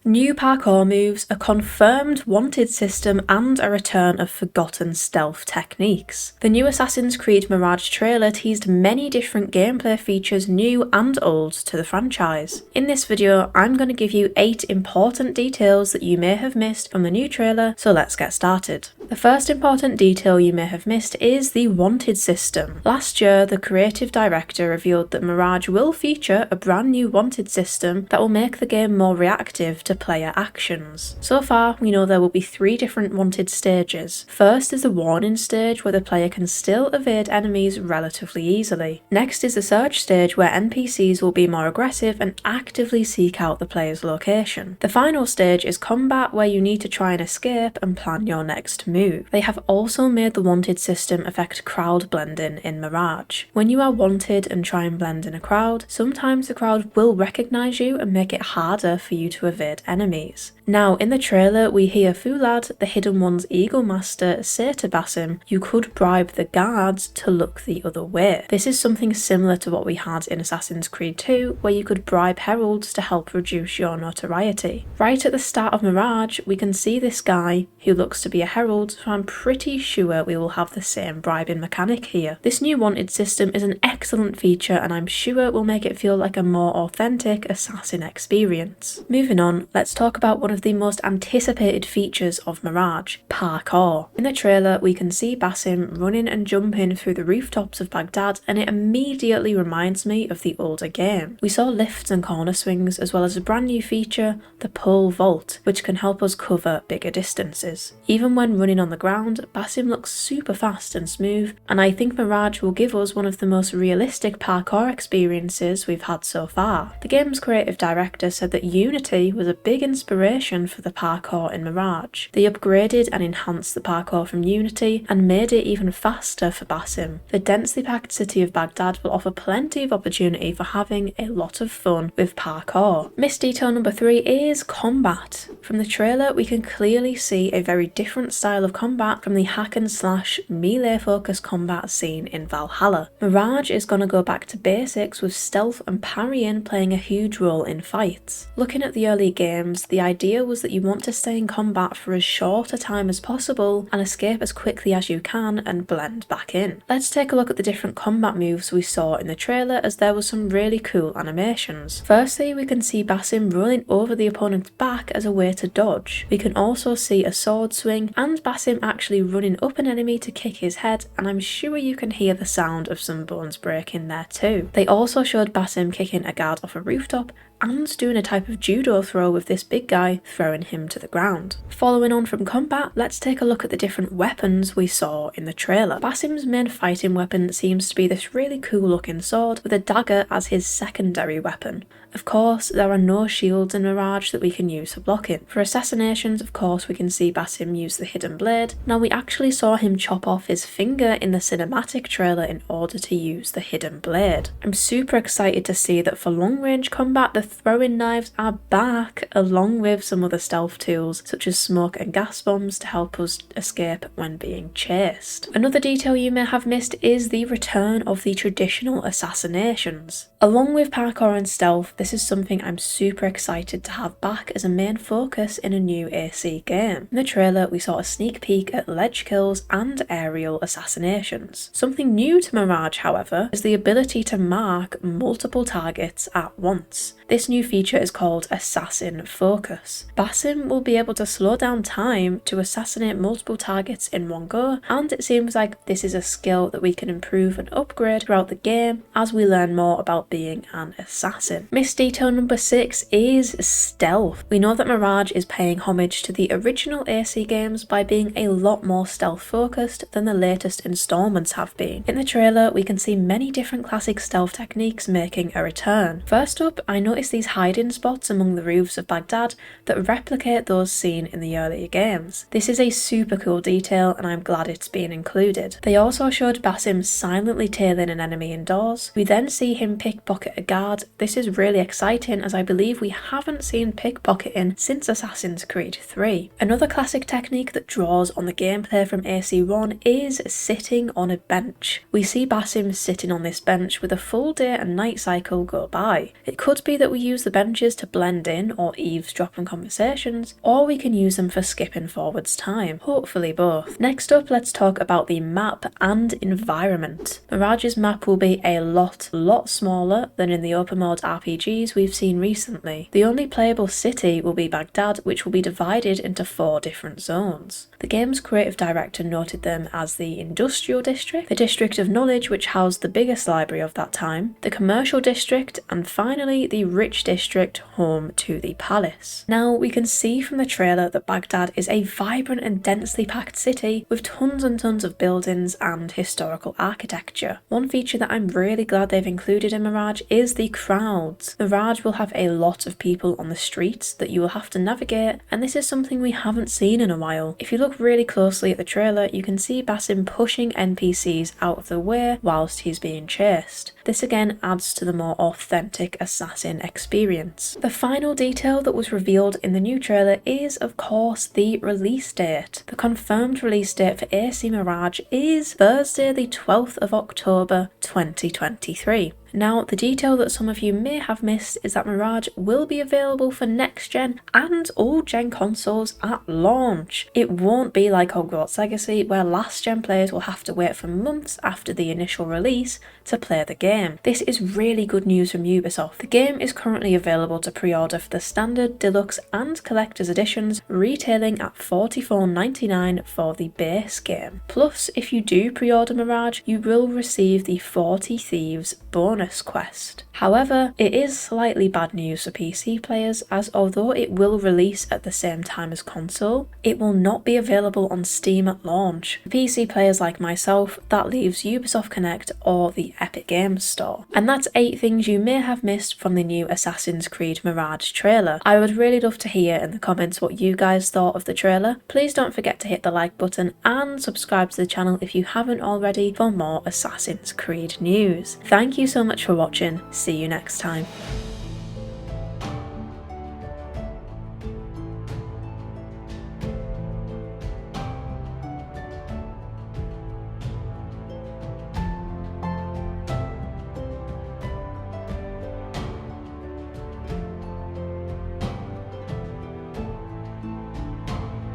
New parkour moves, a confirmed wanted system, and a return of forgotten stealth techniques. The new Assassin's Creed Mirage trailer teased many different gameplay features, new and old, to the franchise. In this video, I'm going to give you 8 important details that you may have missed from the new trailer, so let's get started. The first important detail you may have missed is the wanted system. Last year, the creative director revealed that Mirage will feature a brand new wanted system that will make the game more reactive to player actions. So far, we know there will be 3 different wanted stages. First is the warning stage, where the player can still evade enemies relatively easily. Next is the search stage, where NPCs will be more aggressive and actively seek out the player's location. The final stage is combat, where you need to try and escape and plan your next move. They have also made the wanted system affect crowd blending in Mirage. When you are wanted and try and blend in a crowd, sometimes the crowd will recognise you and make it harder for you to evade enemies. Now, in the trailer, we hear Fulad, the Hidden One's Eagle Master, say to Basim, "You could bribe the guards to look the other way." This is something similar to what we had in Assassin's Creed 2, where you could bribe heralds to help reduce your notoriety. Right at the start of Mirage, we can see this guy who looks to be a herald, so I'm pretty sure we will have the same bribing mechanic here. This new wanted system is an excellent feature, and I'm sure it will make it feel like a more authentic assassin experience. Moving on, let's talk about one of the most anticipated features of Mirage, parkour. In the trailer, we can see Basim running and jumping through the rooftops of Baghdad, and it immediately reminds me of the older game. We saw lifts and corner swings, as well as a brand new feature, the pole vault, which can help us cover bigger distances. Even when running on the ground, Basim looks super fast and smooth, and I think Mirage will give us one of the most realistic parkour experiences we've had so far. The game's creative director said that Unity was a big inspiration for the parkour in Mirage. They upgraded and enhanced the parkour from Unity and made it even faster for Basim. The densely packed city of Baghdad will offer plenty of opportunity for having a lot of fun with parkour. Missed detail number 3 is combat. From the trailer, we can clearly see a very different style of combat from the hack and slash melee focused combat seen in Valhalla. Mirage is going to go back to basics, with stealth and parrying playing a huge role in fights. Looking at the early games, the idea was that you want to stay in combat for as short a time as possible and escape as quickly as you can and blend back in. Let's take a look at the different combat moves we saw in the trailer, as there were some really cool animations. Firstly, we can see Basim rolling over the opponent's back as a way to dodge. We can also see a sword swing and Basim actually running up an enemy to kick his head, and I'm sure you can hear the sound of some bones breaking there too. They also showed Basim kicking a guard off a rooftop and doing a type of judo throw with this big guy throwing him to the ground. Following on from combat, let's take a look at the different weapons we saw in the trailer. Basim's main fighting weapon seems to be this really cool looking sword with a dagger as his secondary weapon. Of course, there are no shields in Mirage that we can use for blocking. For assassinations, of course, we can see Basim use the hidden blade. Now, we actually saw him chop off his finger in the cinematic trailer in order to use the hidden blade. I'm super excited to see that for long range combat, the throwing knives are back, along with some other stealth tools such as smoke and gas bombs to help us escape when being chased. Another detail you may have missed is the return of the traditional assassinations. Along with parkour and stealth, this is something I'm super excited to have back as a main focus in a new AC game. In the trailer, we saw a sneak peek at ledge kills and aerial assassinations. Something new to Mirage, however, is the ability to mark multiple targets at once. This new feature is called Assassin Focus. Basim will be able to slow down time to assassinate multiple targets in one go, and it seems like this is a skill that we can improve and upgrade throughout the game as we learn more about being an assassin. Missed detail number 6 is stealth. We know that Mirage is paying homage to the original AC games by being a lot more stealth focused than the latest installments have been. In the trailer, we can see many different classic stealth techniques making a return. First up, I noticed these hiding spots among the roofs of Baghdad that replicate those seen in the earlier games. This is a super cool detail, and I'm glad it's been included. They also showed Basim silently tailing an enemy indoors. We then see him pickpocket a guard. This is really really exciting as I believe we haven't seen pickpocketing since Assassin's Creed 3. Another classic technique that draws on the gameplay from AC1 is sitting on a bench. We see Basim sitting on this bench with a full day and night cycle go by. It could be that we use the benches to blend in or eavesdrop on conversations, or we can use them for skipping forwards time. Hopefully both. Next up, let's talk about the map and environment. Mirage's map will be a lot smaller than in the open mode RPGs we've seen recently. The only playable city will be Baghdad, which will be divided into 4 different zones. The game's creative director noted them as the Industrial District, the District of Knowledge, which housed the biggest library of that time, the Commercial District, and finally the Rich District, home to the Palace. Now, we can see from the trailer that Baghdad is a vibrant and densely packed city with tons and tons of buildings and historical architecture. One feature that I'm really glad they've included in Mirage is the crowds. Mirage will have a lot of people on the streets that you will have to navigate, and this is something we haven't seen in a while. If you look really closely at the trailer, you can see Basim pushing NPCs out of the way whilst he's being chased. This again adds to the more authentic assassin experience. The final detail that was revealed in the new trailer is, of course, the release date. The confirmed release date for AC Mirage is Thursday the 12th of October 2023. Now, the detail that some of you may have missed is that Mirage will be available for next-gen and old-gen consoles at launch. It won't be like Hogwarts Legacy, where last-gen players will have to wait for months after the initial release to play the game. This is really good news from Ubisoft. The game is currently available to pre-order for the standard, deluxe and collector's editions, retailing at $44.99 for the base game. Plus, if you do pre-order Mirage, you will receive the 40 Thieves bonus quest. However, it is slightly bad news for PC players, as although it will release at the same time as console, it will not be available on Steam at launch. For PC players like myself, that leaves Ubisoft Connect or the Epic Games Store. And that's 8 things you may have missed from the new Assassin's Creed Mirage trailer. I would really love to hear in the comments what you guys thought of the trailer. Please don't forget to hit the like button and subscribe to the channel if you haven't already for more Assassin's Creed news. Thank you so much for watching. See you next time.